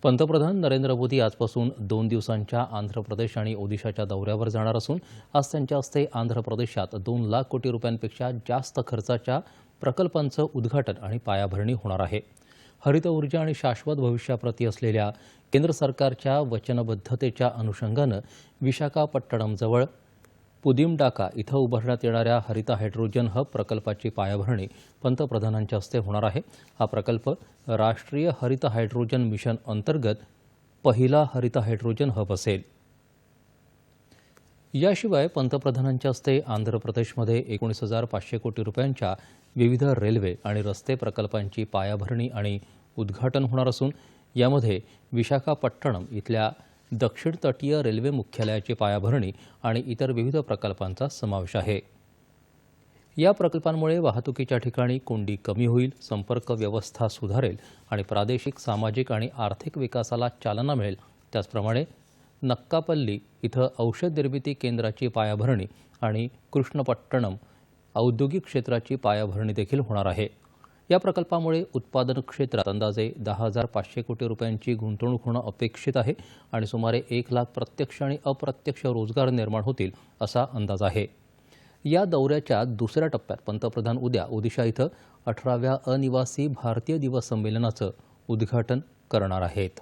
पंतप्रधान नरेंद्र मोदी आजपासून 2 दिवसांच्या आंध्र प्रदेश आणि ओदिशाच्या दौऱ्यावर जाणार असून आज त्यांच्या हस्ते आंध्र प्रदेशात 2 लाख कोटी रुपयांपेक्षा जास्त खर्चाच्या प्रकल्पांचं उद्घाटन आणि पायाभरणी होणार आहे। हरित ऊर्जा आणि शाश्वत भविष्याप्रती असलेल्या केंद्र सरकारच्या वचनबद्धतेच्या अनुषंगानं विशाखापट्टणमजवळ पुदिमडाका इथं उभारण्यात येणाऱ्या हरित हायड्रोजन हब प्रकल्पाची पायाभरणी पंतप्रधानांच्या हस्ते होणार आहे। हा प्रकल्प राष्ट्रीय हरित हायड्रोजन मिशन अंतर्गत पहिला हरित हायड्रोजन हब असेल। याशिवाय पंतप्रधानांच्या हस्ते आंध्र प्रदेशमध्ये 19,500 कोटी रुपयांच्या विविध रेल्वे आणि रस्ते प्रकल्पांची पायाभरणी आणि उद्घाटन होणार असून यामध्ये विशाखापट्टणम इथल्या दक्षिण तटीय रेल्वे मुख्यालयाची पायाभरणी आणि इतर विविध प्रकल्पांचा समावेश आहे। या प्रकल्पांमुळे वाहतुकीच्या ठिकाणी कोंडी कमी होईल, संपर्क व्यवस्था सुधारेल आणि प्रादेशिक, सामाजिक आणि आर्थिक विकासाला चालना मिळेल। त्याचप्रमाणे नक्कापल्ली इथं औषध निर्मिती केंद्राची पायाभरणी आणि कृष्णपट्टणम औद्योगिक क्षेत्राची पायाभरणी देखील होणार आहे। या प्रकल्पामुळे उत्पादन क्षेत्रात अंदाजे 10,500 कोटी रुपयांची गुंतवणूक होणं अपेक्षित आहे आणि सुमारे 1 लाख प्रत्यक्ष आणि अप्रत्यक्ष रोजगार निर्माण होतील असा अंदाज आहे। या दौऱ्याच्या दुसऱ्या टप्प्यात पंतप्रधान उद्या ओदिशा इथं 18व्या अनिवासी भारतीय दिवस संमेलनाचं उद्घाटन करणार आहेत।